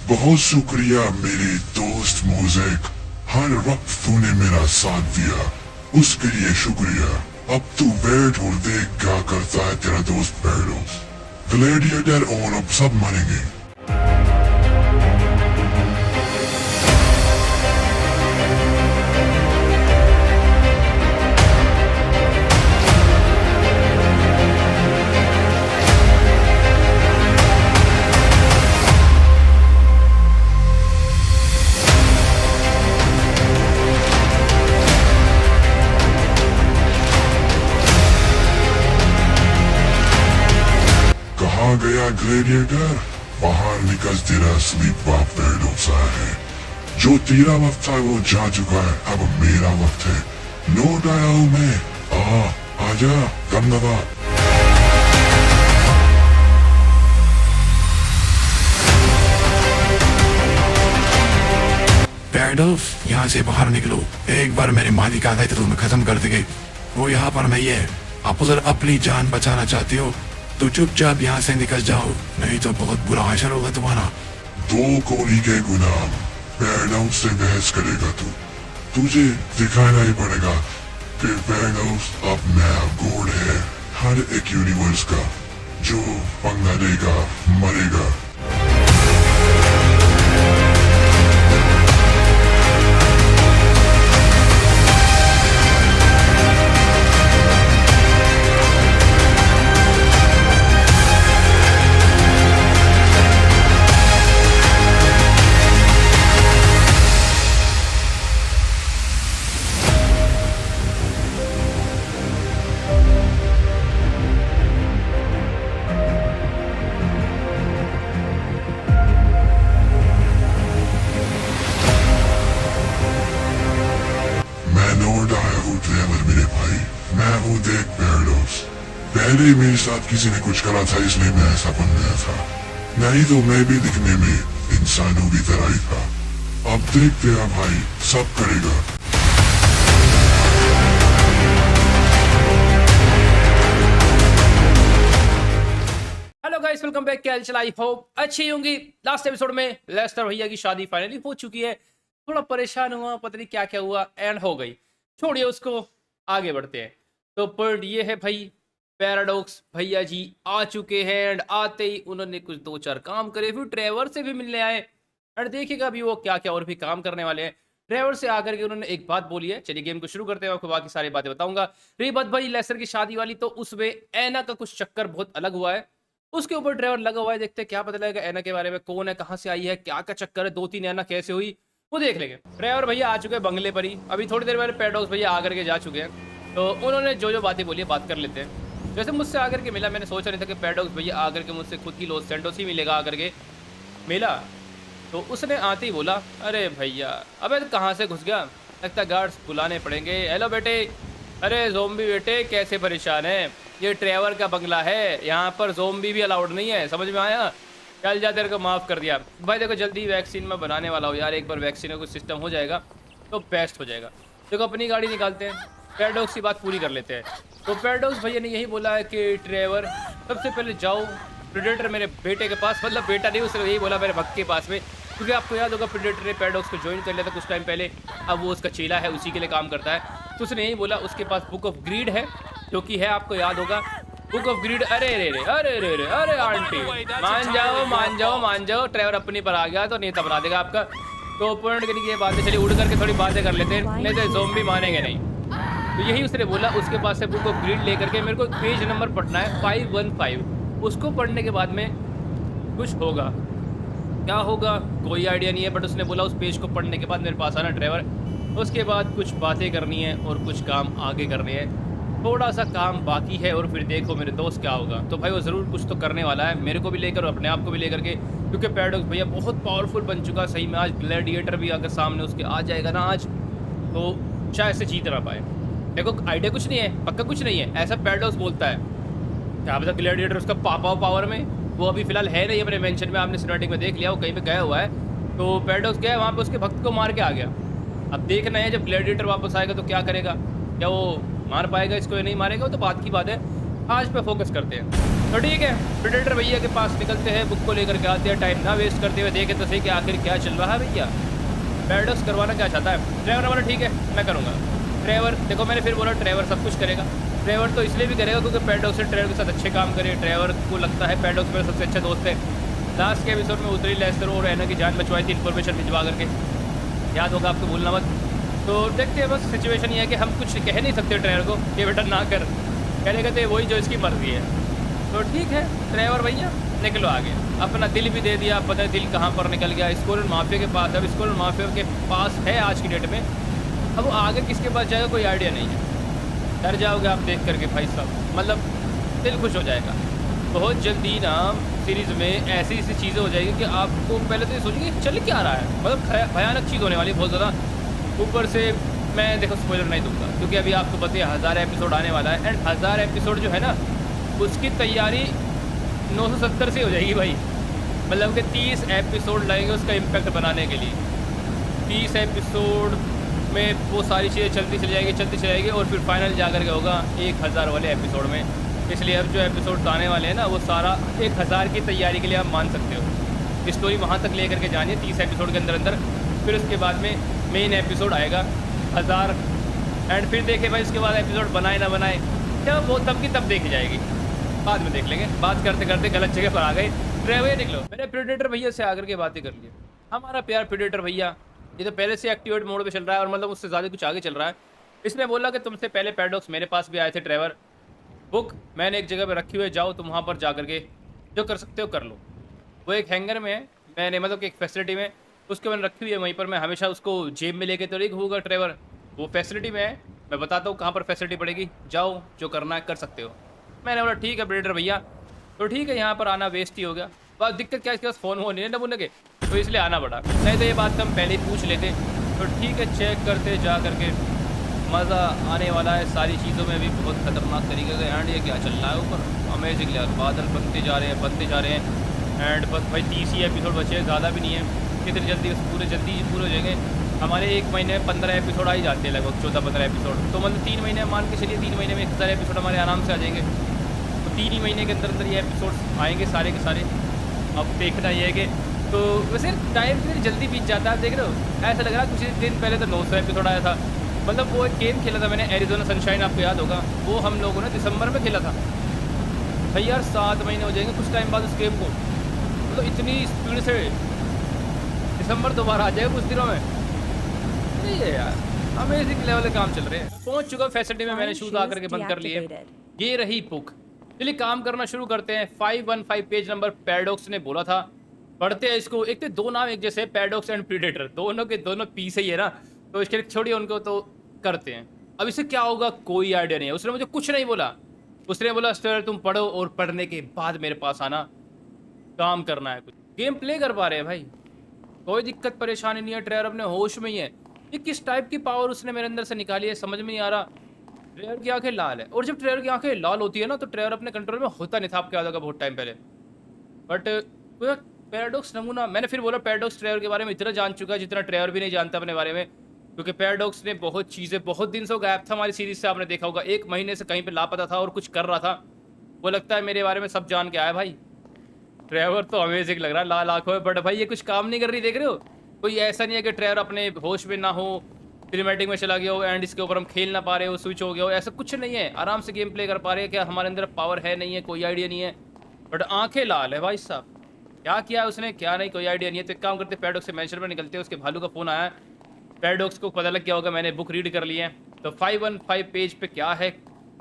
बहुत शुक्रिया मेरे दोस्त मोज़ेक, हर वक्त तूने मेरा साथ दिया, उसके लिए शुक्रिया। अब तू बैठ और देख क्या करता है तेरा दोस्त पैडोस। ग्लैडिएटर और अब सब मरेंगे। कहाँ गया ग्लैडिएटर? बाहर निकल, तेरा असली बाप पैडोस आया है। जो तेरा वक्त था वो जा चुका है, अब मेरा वक्त है। लौट आया हूँ मैं। आजा दम दबा। पैडोस, यहाँ से बाहर निकलो। एक बार मेरे मालिक आ गए तो तुम्हें खत्म कर देंगे। वो यहाँ पर नहीं है। आप उधर अपनी जान बचाना चाहते हो तो चुपचाप यहाँ से निकल जाओ, नहीं तो बहुत बुरा असर होगा तुम्हारा। दो कोड़ी के गुलाम पैडोस से बहस करेगा तू? तुझे दिखाना ही पड़ेगा कि पैडोस अब नया गोड है हर एक यूनिवर्स का। जो पंगा लेगा मरेगा। मेरे भाई, मैं हूँ देख पैडोस। पहले मेरे साथ किसी ने कुछ करा था इसलिए मैं ऐसा बन गया था, नहीं तो मैं भी दिखने में इंसानों की तरह ही था। अब देखते हैं भाई, सब करेगा। Hello guys, welcome back. क्या हाल आई होप अच्छी होंगी। लास्ट एपिसोड में लेस्टर भैया की शादी फाइनली हो चुकी है। थोड़ा परेशान हुआ, पता नहीं क्या क्या हुआ, एंड हो गई। छोड़िए उसको, आगे बढ़ते हैं। तो पॉइंट ये है भाई, पैराडॉक्स भैया जी आ चुके हैं एंड आते ही उन्होंने कुछ दो चार काम करे, फिर ट्रेवर से भी मिलने आए एंड देखिएगा अभी वो क्या क्या और भी काम करने वाले हैं। ट्रेवर से आकर के उन्होंने एक बात बोली है। चलिए गेम को शुरू करते हैं, आपको बाकी सारी बातें बताऊंगा। रही बात भाई लेस्टर की शादी वाली, तो उसमें ऐना का कुछ चक्कर बहुत अलग हुआ है। उसके ऊपर ड्राइवर लगा हुआ है। देखते हैं क्या पता लगेगा ऐना के बारे में, कौन है, कहाँ से आई है, क्या क्या चक्कर है, दो तीन ऐना कैसे हुई, वो देख लेंगे। ड्राइवर भैया आ चुके हैं बंगले पर ही। अभी थोड़ी देर पहले पैडोस भैया आकर के जा चुके हैं, तो उन्होंने जो जो बातें बोली है बात कर लेते हैं। जैसे मुझसे आकर के मिला, मैंने सोचा नहीं था कि पैडोस भैया आकर के मुझसे खुद की लॉस सैंटोस ही मिलेगा। आकर के मिला तो उसने आते ही बोला, अरे भैया अबे तो कहाँ से घुस गया, लगता गार्ड्स बुलाने पड़ेंगे। हेलो बेटे, अरे ज़ोंबी बेटे कैसे परेशान है, ये ट्रेवर का बंगला है, यहाँ पर ज़ोंबी भी अलाउड नहीं है, समझ में आया? चल जा, तेरे को माफ़ कर दिया भाई। देखो जल्दी वैक्सीन में बनाने वाला हो यार, एक बार वैक्सीन का कुछ सिस्टम हो जाएगा तो बेस्ट हो जाएगा। देखो अपनी गाड़ी निकालते हैं, पैराडॉक्स की बात पूरी कर लेते हैं। तो पैराडॉक्स भैया ने यही बोला है कि ट्रेवर सबसे पहले जाओ प्रेडेटर मेरे बेटे के पास, मतलब बेटा नहीं, उसने यही बोला मेरे भक्त के पास में, क्योंकि आपको याद होगा प्रेडेटर ने पैराडॉक्स को ज्वाइन कर लिया था कुछ टाइम पहले। अब वो उसका चेला है, उसी के लिए काम करता है। तो उसने यही बोला उसके पास बुक ऑफ ग्रीड है, जो कि है आपको याद होगा बुक ऑफ ग्रीड। अरे रे रे अरे रे रे अरे आंटी मान जाओ मान जाओ मान जाओ, ट्रेवर अपनी पर आ गया तो नेता बना देगा आपका। तो पॉइंट के लिए बातें चली, उड़ करके थोड़ी बातें कर लेते हैं, नहीं तो ज़ोंबी मानेंगे नहीं। तो यही उसने बोला उसके पास से बुक ऑफ ग्रीड लेकर के मेरे को पेज नंबर पढ़ना है 515। उसको पढ़ने के बाद में कुछ होगा, क्या होगा कोई आइडिया नहीं है, बट उसने बोला उस पेज को पढ़ने के बाद मेरे पास आना ट्रेवर। उसके बाद कुछ बातें करनी है और कुछ काम आगे करने हैं। थोड़ा सा काम बाकी है और फिर देखो मेरे दोस्त क्या होगा। तो भाई वो ज़रूर कुछ तो करने वाला है, मेरे को भी लेकर और अपने आप को भी लेकर के, क्योंकि पैराडॉक्स भैया बहुत पावरफुल बन चुका सही में। आज ग्लैडिएटर भी अगर सामने उसके आ जाएगा ना आज, तो शायद से जीत ना पाए। देखो आइडिया कुछ नहीं है, पक्का कुछ नहीं है, ऐसा पैराडॉक्स बोलता है। क्या पता ग्लैडिएटर उसका पापा पावर में, वो अभी फिलहाल है नहीं अपने मेंशन में, आपने सिनेमैटिक में देख लिया, वो कहीं पे गया हुआ है। तो पैराडॉक्स गया वहाँ पे उसके भक्त को मार के आ गया। अब देखना है जब ग्लैडिएटर वापस आएगा तो क्या करेगा, क्या वो मार पाएगा इसको या नहीं मारेगा, तो बात की बात है। आज पे फोकस करते हैं। तो ठीक है, प्रेडेटर भैया के पास निकलते हैं, बुक को लेकर के आते हैं, टाइम ना वेस्ट करते हुए देखे तो सही कि आखिर क्या चल रहा है भैया। पैराडॉक्स करवाना क्या चाहता है ट्रेवर ने बोला ठीक है मैं करूँगा। ट्रेवर देखो मैंने फिर बोला ट्रेवर सब कुछ करेगा। ट्रेवर तो इसलिए भी करेगा क्योंकि पैराडॉक्स से ट्रेवर के साथ अच्छे काम करे। ट्रेवर को लगता है पैराडॉक्स मेरा सबसे अच्छा दोस्त है। लास्ट के एपिसोड में उतरी लेस्टर और एना की जान बचवाई थी इन्फॉर्मेशन भिजवा करके, याद होगा आपको, भूलना मत। तो देखते हैं, बस सिचुएशन ये है कि हम कुछ कह नहीं सकते ट्रेवर को कि बेटा ना कर, कहने कहते वही जो इसकी मर्जी है। तो ठीक है ट्रेवर भैया निकलो आगे, अपना दिल भी दे दिया, पता है दिल कहाँ पर निकल गया, स्कोरन माफिया के पास। अब स्कोरन माफिया के पास है आज की डेट में, अब वो आगे किसके पास जाएगा कोई आइडिया नहीं है। डर जाओगे आप देख करके भाई साहब, मतलब दिल खुश हो जाएगा। बहुत जल्दी ना सीरीज़ में ऐसी ऐसी चीज़ें हो जाएगी कि आपको पहले तो ये सोचेंगे चल क्या रहा है, मतलब भयानक चीज़ होने वाली है बहुत ज़्यादा। ऊपर से मैं देखो स्पॉइलर नहीं दूंगा क्योंकि अभी आपको पता है 1000 एपिसोड आने वाला है, एंड 1000 एपिसोड जो है ना उसकी तैयारी 970 से हो जाएगी भाई। मतलब कि 30 एपिसोड लगेंगे उसका इम्पैक्ट बनाने के लिए। 30 एपिसोड में वो सारी चीज़ें चलती चली जाएगी और फिर फाइनल जाकर के होगा 1000 वाले एपिसोड में। इसलिए अब जो एपिसोड आने वाले हैं ना वो सारा 1000 की तैयारी के लिए आप मान सकते हो। स्टोरी वहाँ तक लेकर के जानी है 30 एपिसोड के अंदर, फिर उसके बाद में मेन एपिसोड आएगा 1000, एंड फिर देखे भाई उसके बाद एपिसोड बनाए ना बनाए क्या वो तब की तब देखी जाएगी, बाद में देख लेंगे। बात करते करते गलत जगह पर आ गए। ड्राइवर निकलो, मैंने प्रेडेटर भैया से आकर के बातें कर ली। हमारा प्यार प्रेडेटर भैया ये तो पहले से एक्टिवेट मोड पे चल रहा है और मतलब उससे ज़्यादा कुछ आगे चल रहा है। इसने बोला कि तुमसे पहले पैराडॉक्स मेरे पास भी आए थे ट्रेवर, बुक मैंने एक जगह पे रखी हुई है, जाओ तुम वहाँ पर जा करके जो कर सकते हो कर लो। वो एक हैंगर में है, मैंने मतलब कि एक फैसिलिटी में उसके मैंने रखी हुई है, वहीं पर मैं हमेशा उसको जेब में लेके तो नहीं घूमूंगा ट्रेवर, वो फैसिलिटी में है, मैं बताता हूँ कहाँ पर फैसिलिटी पड़ेगी, जाओ जो करना है कर सकते हो। मैंने बोला ठीक है प्रेडेटर भैया, तो ठीक है यहाँ पर आना वेस्ट ही हो गया। बस दिक्कत क्या इसके पास फ़ोन वो नहीं है नमूने के, तो इसलिए आना पड़ा, नहीं तो ये बात हम पहले ही पूछ लेते। तो ठीक है चेक करते जा करके, मज़ा आने वाला है सारी चीज़ों में भी बहुत ख़तरनाक तरीके से। एंड ये क्या चल रहा है ऊपर, अमेजिंग यार, बादल बनते जा रहे हैं एंड बस भाई 30 ही एपिसोड बचे हैं, ज़्यादा भी नहीं है। कितनी जल्दी जल्दी पूरे हो जाएंगे हमारे। एक महीने में 15 एपिसोड आ ही जाते हैं लगभग, 14-15 एपिसोड, तो मतलब 3 महीने मान के चलिए 3 महीने में 1000 एपिसोड हमारे आराम से आ जाएंगे। तो 3 ही महीने के अंदर ये एपिसोड आएंगे सारे के सारे। अब देखना ये है कि तो वैसे टाइम कितनी जल्दी बीत जाता है, देख रहे हो, ऐसा लग रहा है कुछ दिन पहले तो 900 एपिसोड आया था। मतलब वो एक गेम खेला था मैंने एरिज़ोना सनशाइन, आपको याद होगा, वो हम लोगों ने दिसंबर में खेला था भाई यार, 7 महीने हो जाएंगे कुछ टाइम बाद उस गेम को, मतलब इतनी स्पीड से दिसंबर दोबारा आ जाएगा कुछ दिनों में। नहीं है यार, अमेजिंग लेवल के काम चल रहे हैं। पहुंच चुका फैसिलिटी में, मैंने शूज आकर के बंद कर लिए। ये रही बुक, चलिए काम करना शुरू करते हैं। 515 पेज नंबर पैराडॉक्स ने बोला था, पढ़ते हैं इसको। एक तो 2 नाम एक जैसे, पैराडॉक्स एंड प्रेडेटर, दोनों के दोनों पी से ही है ना, तो इसके छोड़िए उनको, तो करते हैं। अब इससे क्या होगा कोई आइडिया नहीं है। उसने मुझे कुछ नहीं बोला, उसने बोला सर तुम पढ़ो और पढ़ने के बाद मेरे पास आना, काम करना है कुछ। गेम प्ले कर पा रहे हैं भाई, कोई दिक्कत परेशानी नहीं है, ट्रेवर अपने होश में ही है। ये किस टाइप की पावर उसने मेरे अंदर से निकाली है समझ में नहीं आ रहा। ट्रेवर की आंखें लाल है, और जब ट्रेवर की आंखें लाल होती है ना तो ट्रेवर अपने कंट्रोल में होता नहीं था, आपको याद होगा बहुत टाइम पहले। बट पैराडॉक्स नमूना, मैंने फिर बोला पैराडॉक्स ट्रेवर के बारे में इतना जान चुका है जितना ट्रेवर भी नहीं जानता अपने बारे में, क्योंकि पैराडॉक्स ने बहुत चीज़ें, बहुत दिन से गायब था हमारी सीरीज से, आपने देखा होगा 1 महीने से कहीं पे लापता था और कुछ कर रहा था। वो लगता है मेरे बारे में सब जान के आया भाई। ट्रेवर तो अमेजिंग लग रहा है, लाल आंखों में, बट भाई ये कुछ काम नहीं कर रही, देख रहे हो। कोई ऐसा नहीं है कि ट्रेवर अपने होश में ना हो, सिनेमैटिक में चला गया हो एंड इसके ऊपर हम खेल ना पा रहे हो, स्विच हो गया हो, ऐसा कुछ नहीं है। आराम से गेम प्ले कर पा रहे हैं। क्या हमारे अंदर पावर है नहीं है कोई आइडिया नहीं है, बट आंखें लाल है भाई साहब। क्या किया उसने क्या नहीं कोई आइडिया नहीं है। तो एक काम करते, पैराडॉक्स से मैनेजर में निकलते हैं। उसके भालू का फ़ोन आया, पैराडॉक्स को पता लग गया होगा, मैंने बुक रीड कर ली है। तो 515 पेज पे क्या है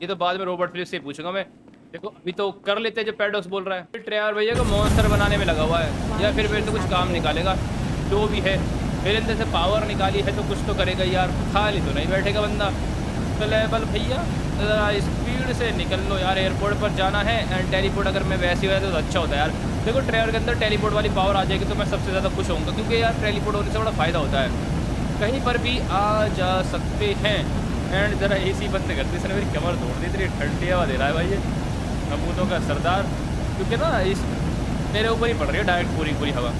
ये तो बाद में रॉबर्ट फिलिप्स से पूछूंगा मैं। देखो अभी तो कर लेते हैं जो पैराडॉक्स बोल रहा है। फिर ट्रेवर भैया को मॉन्स्टर बनाने में लगा हुआ है, या फिर मेरे तो कुछ काम निकालेगा, जो भी है मेरे अंदर से पावर निकाली है तो कुछ तो करेगा यार, खाली तो नहीं बैठेगा बंदा। तो लेवल भैया ज़रा स्पीड से निकल लो यार, एयरपोर्ट पर जाना है। एंड टेलीपोर्ट अगर मैं वैसे ही हो तो अच्छा होता है यार। देखो ट्रेवर के अंदर टेलीपोर्ट वाली पावर आ जाएगी तो मैं सबसे ज़्यादा खुश होऊंगा, क्योंकि यार टेलीपोर्ट होने से बड़ा फ़ायदा होता है, कहीं पर भी आ जा सकते हैं। एंड ज़रा AC बंद कर दी, इसने मेरी कमर तोड़ दी, इतनी ठंडी हवा दे रहा है भाई ये नमूनों का सरदार, क्योंकि ना इस मेरे ऊपर ही पड़ रही है डायरेक्ट पूरी हवा।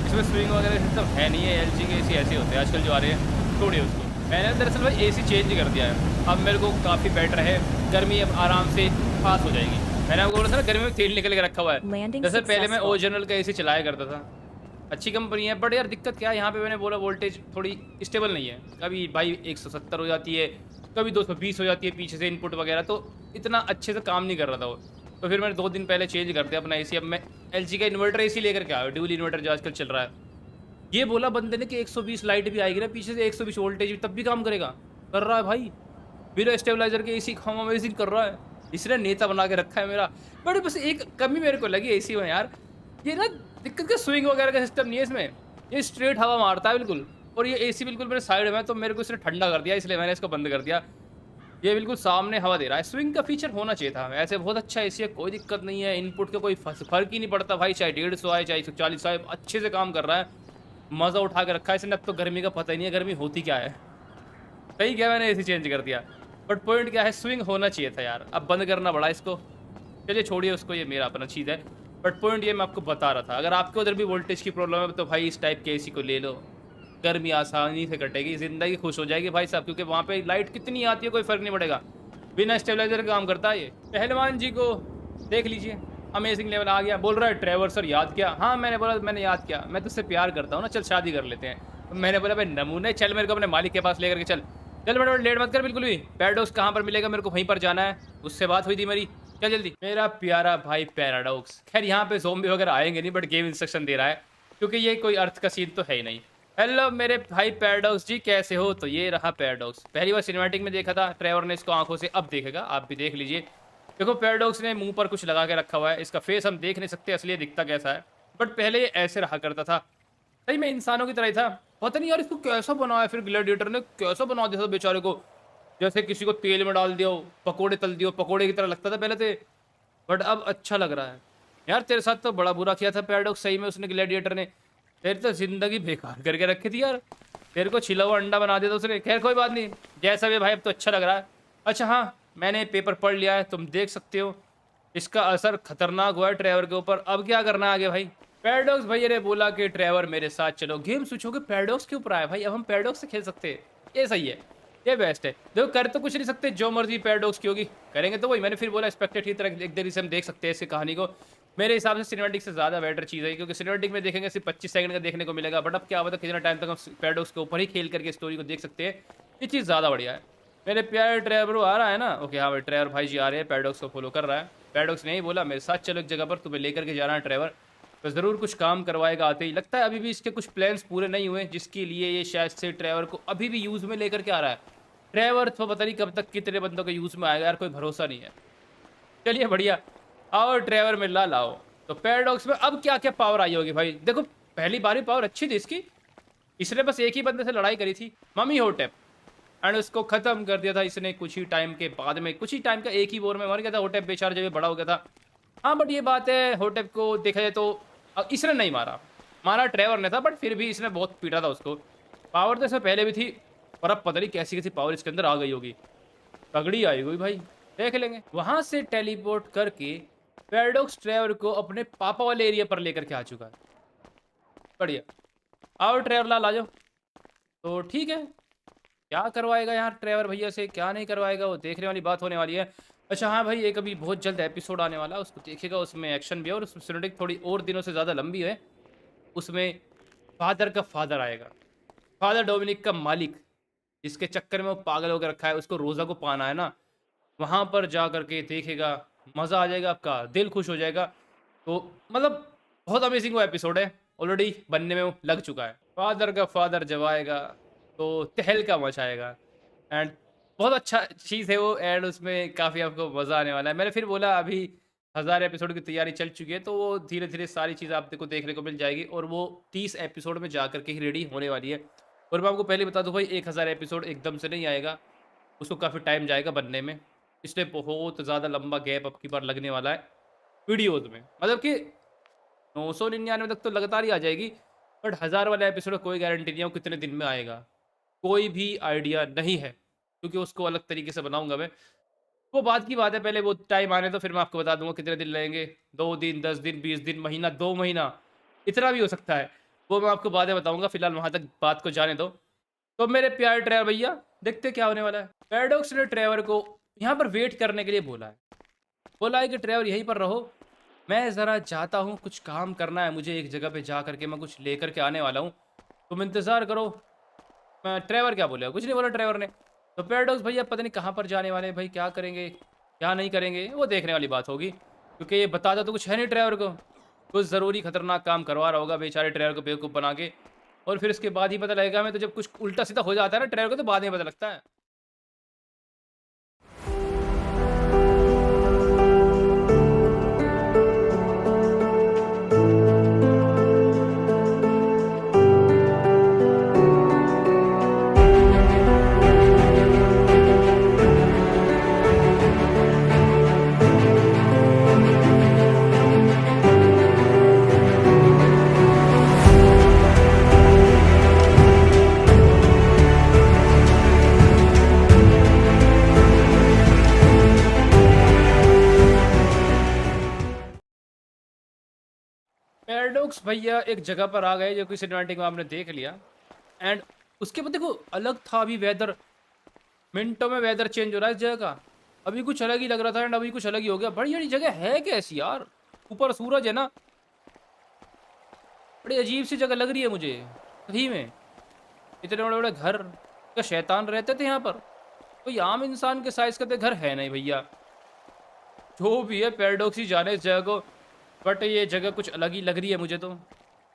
इसमें स्विंग वगैरह सिस्टम है नहीं है, LG के AC ऐसे होते हैं आजकल जो आ रहे हैं, छोड़िए उसको। मैंने दरअसल भाई AC चेंज कर दिया है, अब मेरे को काफ़ी बेटर है, गर्मी अब आराम से पास हो जाएगी। मैंने आपको बोला था ना गर्मी में तेल निकल के रखा हुआ है। Landing जैसे पहले मैं successful. ओरिजिनल का एसी चलाया करता था, अच्छी कंपनी है, बट यार दिक्कत क्या है यहाँ पे मैंने बोला वोल्टेज थोड़ी स्टेबल नहीं है। कभी भाई 170 हो जाती है, कभी 220 हो जाती है पीछे से इनपुट वगैरह, तो इतना अच्छे से काम नहीं कर रहा था वो। तो फिर मैंने 2 दिन पहले चेंज कर दिया अपना एसी। अब मैं एलजी का इन्वर्टर एसी लेकर के आया, ड्यूल इन्वर्टर जो आजकल चल रहा है। ये बोला बंदे ने कि 120 लाइट भी आएगी ना पीछे से, 120 वोल्टेज भी, तब भी काम करेगा। कर रहा है भाई, बिना स्टेबलाइजर के एसी काम अमेजिंग कर रहा है। इसने नेता बना के रखा है मेरा। बट बस एक कमी मेरे को लगी एसी में यार, ये ना दिक्कत का स्विंग वगैरह का सिस्टम नहीं है इसमें, ये स्ट्रेट हवा मारता है बिल्कुल। और ये एसी बिल्कुल मेरे साइड में है, तो मेरे को इसने ठंडा कर दिया, इसलिए मैंने इसको बंद कर दिया। ये बिल्कुल सामने हवा दे रहा है। स्विंग का फीचर होना चाहिए था, ऐसे बहुत अच्छा एसी है, कोई दिक्कत नहीं है, इनपुट का कोई फर्क ही नहीं पड़ता भाई, चाहे 150 आए चाहे 140 आए, अच्छे से काम कर रहा है, मज़ा उठा के रखा है इसने। अब तो गर्मी का पता ही नहीं है गर्मी होती क्या है। सही क्या मैंने एसी चेंज कर दिया, बट पॉइंट क्या है, स्विंग होना चाहिए था यार, अब बंद करना पड़ा इसको। चलिए छोड़िए उसको, ये मेरा अपना चीज़ है। बट पॉइंट ये मैं आपको बता रहा था, अगर आपके उधर भी वोल्टेज की प्रॉब्लम है तो भाई इस टाइप के एसी को ले लो, गर्मी आसानी से कटेगी, ज़िंदगी खुश हो जाएगी भाई साहब, क्योंकि वहाँ पे लाइट कितनी आती है कोई फ़र्क नहीं पड़ेगा, बिना स्टेबलाइजर का काम करता है ये। पहलवान जी को देख लीजिए, अमेजिंग लेवल आ गया। बोल रहा है ट्रेवर सर याद किया, हाँ मैंने बोला मैंने याद किया, मैं तुझसे प्यार करता हूँ ना, चल शादी कर लेते हैं। तो मैंने बोला भाई नमूने, चल मेरे को अपने मालिक के पास लेकर के चल, चल बड़ा लेट मत कर बिल्कुल भी। पैराडॉक्स कहाँ पर मिलेगा, मेरे को वहीं पर जाना है, उससे बात हुई थी मेरी, चल जल्दी। मेरा प्यारा भाई पैराडॉक्स, खैर यहाँ पे ज़ॉम्बी वगैरह आएंगे नहीं, बट गेम इंस्ट्रक्शन दे रहा है, क्योंकि ये कोई अर्थ का सीन तो है ही नहीं। हेलो मेरे भाई पैराडॉक्स जी, कैसे हो? तो ये रहा पैराडॉक्स, पहली बार सिनेमैटिक में देखा था, ट्रेवर ने इसको आंखों से, अब देखेगा, आप भी देख लीजिए। देखो पैराडॉक्स ने मुंह पर कुछ लगा के रखा हुआ है, इसका फेस हम देख नहीं सकते असली दिखता कैसा है, बट पहले ये ऐसे रहा करता था, सही में इंसानों की तरह ही था। पता नहीं यार इसको कैसा बनाया फिर ग्लैडिएटर ने, कैसा बना दिया था बेचारे को, जैसे किसी को तेल में डाल दियो, पकोड़े तल दियो, पकोड़े की तरह लगता था पहले तो, बट अब अच्छा लग रहा है। यार तेरे साथ तो बड़ा बुरा किया था पैराडॉक्स, सही में उसने ग्लैडिएटर ने, तेरी तो जिंदगी बेकार करके रखी थी यार, तेरे को छिला हुआ अंडा बना दिया था उसने। खैर कोई बात नहीं, जैसा भी भाई अब तो अच्छा लग रहा है। अच्छा हाँ, मैंने पेपर पढ़ लिया है, तुम देख सकते हो इसका असर खतरनाक हुआ है ट्रेवर के ऊपर। अब क्या करना है आगे भाई? पैराडॉक्स भैया ने बोला कि ट्रेवर मेरे साथ चलो, गेम स्विच होकर पैराडॉक्स के ऊपर आया भाई, अब हम पैराडॉक्स से खेल सकते हैं, ये सही है, ये बेस्ट है। देखो कर तो कुछ नहीं सकते, जो मर्जी पैराडॉक्स की होगी करेंगे, तो वही मैंने फिर बोला एक्सपेक्टेड की तरह एक देरी से हम देख सकते हैं इस कहानी को। मेरे हिसाब से सिनेमैटिक से ज़्यादा बेटर चीज़ है, क्योंकि सिनेमैटिक में देखेंगे सिर्फ 25 सेकंड का देखने को मिलेगा, बट अब क्या होता है कितना टाइम तक हम पैराडॉक्स के ऊपर ही खेल करके स्टोरी को देख सकते हैं, ये चीज़ ज़्यादा बढ़िया है। मेरे प्यारे ट्रेवर आ रहा है ना, ओके हाँ भाई ट्रेवर भाई जी आ रहे हैं, पैराडॉक्स को फॉलो कर रहा है। पैराडॉक्स ने ही बोला मेरे साथ चलो एक जगह पर, तुम्हें लेकर के जा रहा है ट्रेवर, तो ज़रूर कुछ काम करवाएगा आते ही। लगता है अभी भी इसके कुछ प्लान्स पूरे नहीं हुए, जिसके लिए ये शायद से ट्रेवर को अभी भी यूज़ में लेकर के आ रहा है। ट्रेवर तो पता नहीं कब तक कितने बंदों के यूज़ में आएगा यार, कोई भरोसा नहीं है। चलिए बढ़िया, आओ ट्रेवर में ला लाओ। तो पैराडॉक्स में अब क्या क्या पावर आई होगी भाई? देखो पहली बार ही पावर अच्छी थी इसकी, इसने बस एक ही बंदे से लड़ाई करी थी, मम्मी होटेप, एंड उसको ख़त्म कर दिया था इसने कुछ ही टाइम के बाद में, कुछ ही टाइम का एक ही वॉर में मर गया था होटेप बेचारा, जब ये बड़ा हो गया था। हाँ बट ये बात है, होटेप को देखा जाए तो इसने नहीं मारा, मारा ट्रेवर ने था, बट फिर भी इसने बहुत पीटा था उसको। पावर तो इसमें पहले भी थी, पर अब पता नहीं कैसी कैसी पावर इसके अंदर आ गई होगी, तगड़ी आई हुई भाई, देख लेंगे। वहाँ से टेलीपोर्ट करके पैराडॉक्स ट्रेवर को अपने पापा वाले एरिया पर लेकर के आ चुका है। बढ़िया, आओ ट्रेवर लाल आ जाओ। तो ठीक है, क्या करवाएगा यार ट्रेवर भैया से, क्या नहीं करवाएगा, वो देखने वाली बात होने वाली है। अच्छा हाँ भाई, एक अभी बहुत जल्द एपिसोड आने वाला है, उसको देखेगा, उसमें एक्शन भी है और उसमें सिनेमैटिक थोड़ी और दिनों से ज़्यादा लंबी है। उसमें फादर का फादर आएगा, फादर डोमिनिक का मालिक, जिसके चक्कर में वो पागल होकर रखा है, उसको रोज़ा को पाना है ना, वहाँ पर जा करके देखेगा, मज़ा आ जाएगा, आपका दिल खुश हो जाएगा। तो मतलब बहुत अमेजिंग वो एपिसोड है, ऑलरेडी बनने में वो लग चुका है। फादर का फादर जब आएगा तो तहलका मचाएगा, एंड बहुत अच्छा चीज़ है वो, एंड उसमें काफ़ी आपको मज़ा आने वाला है। मैंने फिर बोला अभी 1000 एपिसोड की तैयारी चल चुकी है, तो वो धीरे धीरे सारी चीज़ आपको देखने को मिल जाएगी, और वो 30 एपिसोड में जा करके ही रेडी होने वाली है। और मैं आपको पहले बता दूं भाई, 1000 एपिसोड एकदम से नहीं आएगा, उसको काफ़ी टाइम जाएगा बनने में, इसलिए बहुत ज़्यादा लंबा गैप अब की बार लगने वाला है वीडियोज़ में। मतलब कि 999 तक तो लगातार ही आ जाएगी, बट 1000 वाला एपिसोड कोई गारंटी नहीं है वो कितने दिन में आएगा, कोई भी आइडिया नहीं है, क्योंकि उसको अलग तरीके से बनाऊंगा मैं। वो बात की बात है, पहले वो टाइम आने तो फिर मैं आपको बता दूंगा कितने दिन लगेंगे, 2 दिन, 10 दिन, 20 दिन, महीना, 2 महीना, इतना भी हो सकता है, वो मैं आपको बाद में बताऊंगा। फिलहाल वहाँ तक बात को जाने दो। तो मेरे प्यारे ट्रेवर भैया देखते क्या होने वाला है। पैराडॉक्स ने ट्रेवर को यहाँ पर वेट करने के लिए बोला है कि ट्रेवर यहीं पर रहो, मैं ज़रा जाता हूँ, कुछ काम करना है मुझे एक जगह पे जा करके, मैं कुछ लेकर के आने वाला हूँ, तुम इंतज़ार करो। मैं ट्रेवर क्या बोलेगा, कुछ नहीं बोला ट्रेवर ने। तो पैराडॉक्स भैया पता नहीं कहाँ पर जाने वाले हैं भाई, क्या करेंगे क्या नहीं करेंगे, वो देखने वाली बात होगी, क्योंकि ये बताता तो कुछ है नहीं ट्रेवर को। कुछ ज़रूरी खतरनाक काम करवा रहा होगा बेचारे ट्रेवर को बेवकूफ़ बना के, और फिर इसके बाद ही पता लगेगा हमें। तो जब कुछ उल्टा सीधा हो जाता है ना ट्रेवर को, तो बाद में पता लगता है। पैराडॉक्स भैया एक जगह पर आ गए जो कि सिनेमैटिक में आपने देख लिया। एंड उसके बाद देखो अलग था, अभी वेदर मिनटों में वेदर चेंज हो रहा है इस जगह का। अभी कुछ अलग ही लग रहा था एंड अभी कुछ अलग ही हो गया। बड़ी बड़ी जगह है कैसी यार, ऊपर सूरज है ना, बड़ी अजीब सी जगह लग रही है मुझे सही में। इतने बड़े बड़े घर का शैतान रहते थे यहाँ पर, कोई आम इंसान के साइज का तो घर है नहीं भैया। जो भी है पैराडॉक्स ही जाने इस जगह को, बट ये जगह कुछ अलग ही लग रही है मुझे तो।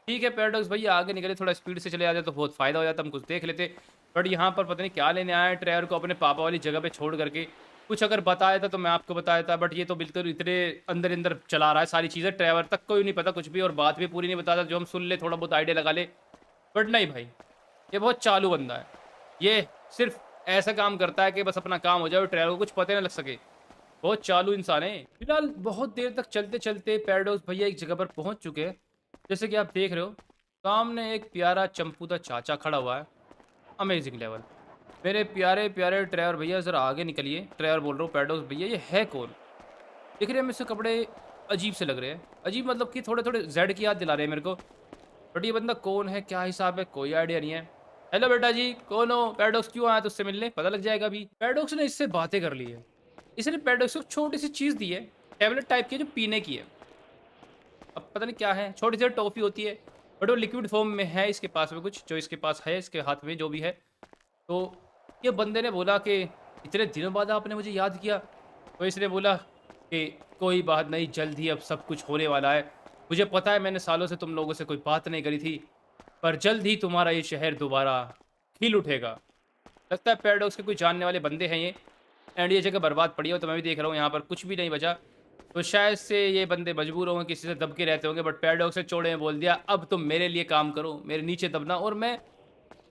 ठीक है पैराडॉक्स भैया आगे निकले, थोड़ा स्पीड से चले जाते तो बहुत फ़ायदा हो जाता, हम कुछ देख लेते। बट यहाँ पर पता नहीं क्या लेने आया है ट्रेवर को अपने पापा वाली जगह पे छोड़ करके। कुछ अगर बताया था तो मैं आपको बताया था, बट ये तो बिल्कुल इतने अंदर अंदर चला रहा है सारी चीज़ें, ट्रेवर तक कोई नहीं पता कुछ भी, और बात भी पूरी नहीं बताता जो हम सुन ले, थोड़ा बहुत आइडिया लगा ले। बट नहीं भाई, ये बहुत चालू बंदा है, ये सिर्फ ऐसा काम करता है कि बस अपना काम हो जाए और ट्रेवर को कुछ पता ना लग सके। बहुत चालू इंसान है। फिलहाल बहुत देर तक चलते चलते पैराडॉक्स भैया एक जगह पर पहुंच चुके हैं। जैसे कि आप देख रहे हो सामने एक प्यारा चंपूदा चाचा खड़ा हुआ है, अमेजिंग लेवल। मेरे प्यारे प्यारे ट्रेवर भैया ज़रा आगे निकलिए। ट्रेवर बोल रहा हूँ पैराडॉक्स भैया, ये है कौन? दिख रहे हैं मुझसे कपड़े अजीब से लग रहे हैं, अजीब मतलब कि थोड़े थोड़े जेड की याद दिला रहे हैं मेरे को। बट ये बंदा कौन है, क्या हिसाब है, कोई आइडिया नहीं है। हेलो बेटा जी, कौन हो? पैराडॉक्स क्यों आया तुझसे मिलने, पता लग जाएगा अभी। पैराडॉक्स ने इससे बातें कर ली है। इसने पैराडॉक्स को छोटी सी चीज़ दी है, टैबलेट टाइप की, जो पीने की है। अब पता नहीं क्या है, छोटी सी टॉफ़ी होती है, बट वो लिक्विड फॉर्म में है इसके पास में कुछ, जो इसके पास है, इसके हाथ में जो भी है। तो ये बंदे ने बोला कि इतने दिनों बाद आपने मुझे याद किया। तो इसने बोला कि कोई बात नहीं, जल्द ही अब सब कुछ होने वाला है। मुझे पता है मैंने सालों से तुम लोगों से कोई बात नहीं करी थी, पर जल्द ही तुम्हारा ये शहर दोबारा खिल उठेगा। लगता है पैराडॉक्स के कोई जानने वाले बंदे हैं ये। एंड ये जगह बर्बाद पड़ी हो, तो मैं भी देख रहा हूँ यहाँ पर कुछ भी नहीं बचा। तो शायद से ये बंदे मजबूर होंगे, किसी से दब के रहते होंगे। बट पैराडॉक्स ने चौड़े में बोल दिया, अब तुम मेरे लिए काम करो, मेरे नीचे दबना, और मैं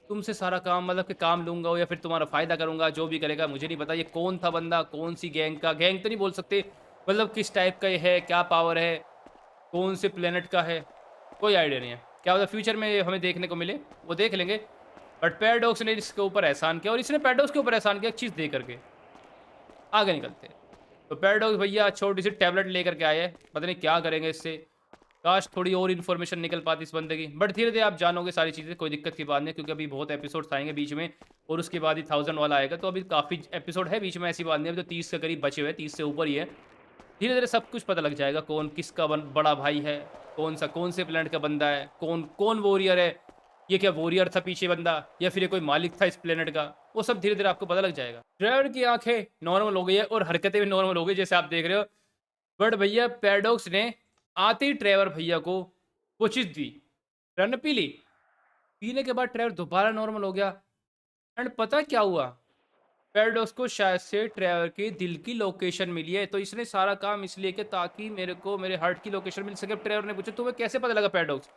तुमसे सारा काम मतलब कि काम लूँगा या फिर तुम्हारा फ़ायदा करूँगा, जो भी करेगा। मुझे नहीं पता ये कौन था बंदा, कौन सी गैंग का, गैंग तो नहीं बोल सकते, मतलब किस टाइप का ये है, क्या पावर है, कौन से प्लेनेट का है, कोई आइडिया नहीं है। क्या होता फ्यूचर में ये हमें देखने को मिले, वो देख लेंगे। बट पैराडॉक्स ने इसके ऊपर एहसान किया, और इसने पैराडॉक्स के ऊपर एहसान किया एक चीज़ दे करके। आगे निकलते हैं। तो पैराडॉक्स भैया छोटी सी टैबलेट लेकर के आए हैं, पता नहीं क्या करेंगे इससे। काश थोड़ी और इन्फॉर्मेशन निकल पाती इस बंदे की, बट धीरे धीरे आप जानोगे सारी चीज़ें, कोई दिक्कत की बात नहीं, क्योंकि अभी बहुत एपिसोड्स आएंगे बीच में, और उसके बाद ही 1000 वाला आएगा। तो अभी काफ़ी एपिसोड है बीच में, ऐसी बात नहीं, अभी तो 30 के करीब बचे हुए, 30 से ऊपर ही है। धीरे धीरे सब कुछ पता लग जाएगा, कौन किसका बड़ा भाई है, कौन से प्लेनेट का बंदा है, कौन वॉरियर है, ये क्या वॉरियर था पीछे बंदा, या फिर ये कोई मालिक था इस प्लेनेट का, वो सब धीरे धीरे आपको पता लग जाएगा। ट्रेवर की आंखें नॉर्मल हो गई है और हरकतें भी नॉर्मल हो गई, जैसे आप देख रहे हो। बट भैया पैराडॉक्स ने आते ही ट्रेवर भैया को वो चीज़ दी, रन पी ली। पीने के बाद ट्रेवर दोबारा नॉर्मल हो गया। एंड पता क्या हुआ, पैराडॉक्स को शायद से ट्रेवर के दिल की लोकेशन मिली है। तो इसने सारा काम इसलिए कि ताकि मेरे को मेरे हार्ट की लोकेशन मिल सके। ट्रेवर ने पूछा तुम्हें कैसे पता लगा पैराडॉक्स?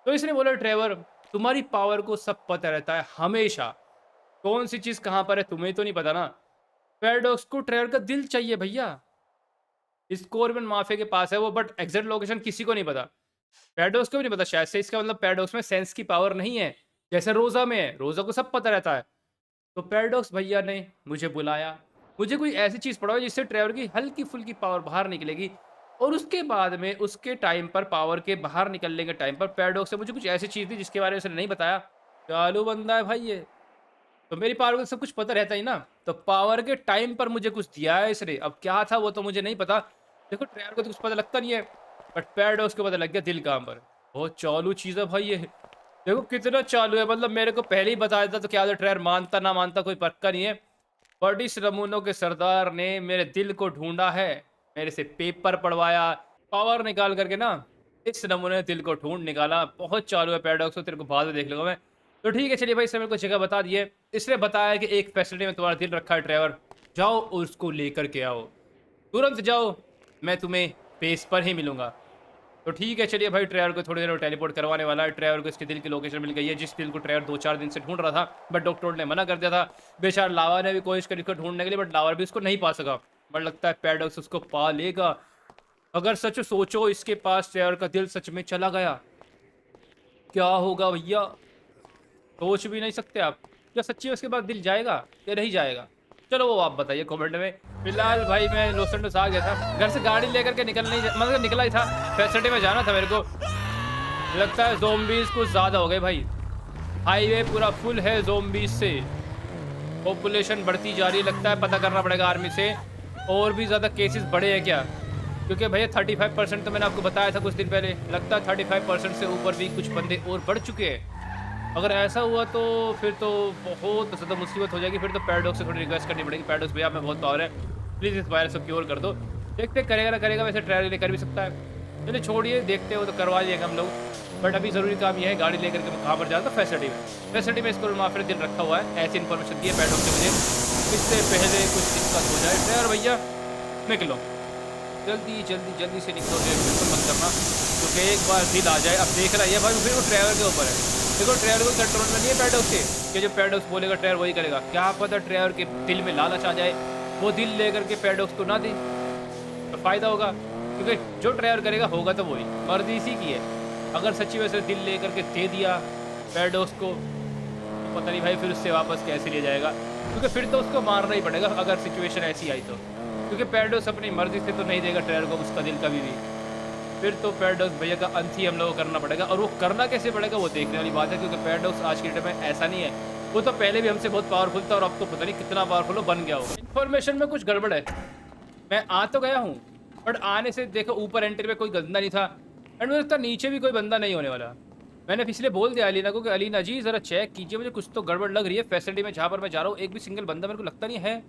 तो इसने बोला ट्रेवर तुम्हारी पावर को सब पता रहता है हमेशा, कौन सी चीज़ कहाँ पर है तुम्हें तो नहीं पता ना। पैराडॉक्स को ट्रेवर का दिल चाहिए भैया, इस कॉर्बन माफिया के पास है वो, बट एग्जैक्ट लोकेशन किसी को नहीं पता, पैराडॉक्स को भी नहीं पता शायद से। इसका मतलब पैराडॉक्स में सेंस की पावर नहीं है, जैसे रोज़ा में है, रोज़ा को सब पता रहता है। तो पैराडॉक्स भैया ने मुझे बुलाया, मुझे कोई ऐसी चीज़ पढ़ाओ जिससे ट्रेवर की हल्की फुल्की पावर बाहर निकलेगी। और उसके बाद में उसके टाइम पर, पावर के बाहर निकलने के टाइम पर, पैराडॉक्स से मुझे कुछ ऐसी चीज़ थी जिसके बारे में उसने नहीं बताया। चालू बंदा है भाई ये, तो मेरी पावर को सब कुछ पता रहता ही ना। तो पावर के टाइम पर मुझे कुछ दिया है इसने, अब क्या था वो तो मुझे नहीं पता। देखो ट्रेवर को तो कुछ पता लगता नहीं है, बट पैराडॉक्स को पता लग गया दिल कहाँ पर। बहुत चालू चीज़ है भाई ये, देखो कितना चालू है। मतलब मेरे को पहले ही बताया था तो क्या था, ट्रेवर मानता ना मानता कोई पक्का नहीं है। बट इस नमूनों के सरदार ने मेरे दिल को ढूंढा है, मेरे से पेपर पढ़वाया, पावर निकाल करके ना इस नमूने ने दिल को ढूंढ निकाला। बहुत चालू है पैराडॉक्स, को तेरे को बाद में देख लूंगा मैं। तो ठीक है चलिए भाई, इसने मेरे को जगह बता दी है। इसने बताया कि एक फैसिलिटी में तुम्हारा दिल रखा है ट्रेवर, जाओ और उसको लेकर के आओ, तुरंत जाओ, मैं तुम्हें बेस पर ही मिलूंगा। तो ठीक है चलिए भाई, ट्रेवर को थोड़ी देर में टेलीपोर्ट करवाने वाला है। ट्रेवर को इसके दिल की लोकेशन मिल गई है, जिस दिल को ट्रेवर 2-4 दिन से ढूंढ रहा था, बट डॉक्टर ने मना कर दिया था। बेचारा लावा ने भी कोशिश करी उसको ढूंढने के लिए, बट लावा भी उसको नहीं पा सका। बट लगता है पैराडॉक्स उसको पा लेगा। अगर सच सोचो इसके पास ट्रेवर का दिल सच में चला गया, क्या होगा भैया, सोच भी नहीं सकते आप। क्या सच्ची में उसके बाद दिल जाएगा या नहीं जाएगा? चलो वो आप बताइए कमेंट में। फिलहाल भाई मैं लॉस एंजल्स आ गया था, घर से गाड़ी लेकर के मतलब निकला ही था, फैसिलिटी में जाना था मेरे को। लगता है ज़ोंबीज़ कुछ ज़्यादा हो गए भाई, हाईवे पूरा फुल है ज़ोंबीज़ से, पॉपुलेशन बढ़ती जा रही है। लगता है पता करना पड़ेगा आर्मी से और भी ज़्यादा केसेस बढ़े हैं क्या, क्योंकि भैया 35% तो मैंने आपको बताया था कुछ दिन पहले। लगता है 35% से ऊपर भी कुछ बंदे और बढ़ चुके हैं। अगर ऐसा हुआ तो फिर तो बहुत ज़्यादा मुसीबत हो जाएगी। फिर तो पैराडॉक्स से थोड़ी रिक्वेस्ट करनी पड़ेगी, पैराडॉक्स भैया में बहुत पावर है, प्लीज़ इस वायरस को क्योर कर दो। देखते करेगा ना करेगा, वैसे ट्रायल कर भी सकता है। चलिए छोड़िए, देखते हो तो करवा लिएगा हम लोग। बट अभी ज़रूरी काम यह है गाड़ी लेकर के कहाँ पर जाता, फैसिलिटी में इसको माफिया दिल रखा हुआ है, ऐसी इन्फॉर्मेशन दी है पैराडॉक्स से मुझे, इससे पहले कुछ दिक्कत हो जाए। ड्राइवर भैया निकलो, जल्दी जल्दी जल्दी से निकलो, बिल्कुल मत करना, क्योंकि एक बार दिल आ जाए, अब देख रहा है भाई, फिर वो ड्राइवर के ऊपर है। देखो ड्राइवर को कंट्रोल में नहीं है पैराडॉक्स के, कि जो पैराडॉक्स बोलेगा ड्राइवर वही करेगा। क्या पता ड्राइवर के दिल में लालच आ जाए, वो दिल लेकर के पैराडॉक्स को ना दे तो फ़ायदा होगा, क्योंकि जो ड्राइवर करेगा होगा तो वही, मर्जी इसी की है। अगर सच्ची वैसे दिल लेकर के दे दिया पैराडॉक्स को, तो पता नहीं भाई फिर उससे वापस कैसे ले जाएगा, क्योंकि फिर तो उसको मारना ही पड़ेगा अगर सिचुएशन ऐसी आई तो, क्योंकि पैराडॉक्स अपनी मर्जी से तो नहीं देगा ड्राइवर को उसका दिल कभी भी। फिर तो पैराडॉक्स भैया का अंत ही हम लोगों को करना पड़ेगा, और वो करना कैसे पड़ेगा वो देखने वाली बात है, क्योंकि पैराडॉक्स आज के डेट में ऐसा नहीं है, वो तो पहले भी हमसे बहुत पावरफुल था और अब तो पता नहीं कितना पावरफुल हो बन गया होगा। इन्फॉर्मेशन में कुछ गड़बड़ है, मैं आ तो गया हूँ बट आने से देखो ऊपर एंट्री में कोई गंदा नहीं था, एंड मुझे लगता है नीचे भी कोई बंदा नहीं होने वाला। मैंने इसलिए बोल दिया अलीना को कि अलीना जी ज़रा चेक कीजिए, मुझे कुछ तो गड़बड़ लग रही है फैसिलिटी में जहाँ पर मैं जा रहा हूँ, एक भी सिंगल बंदा मेरे को लगता नहीं है,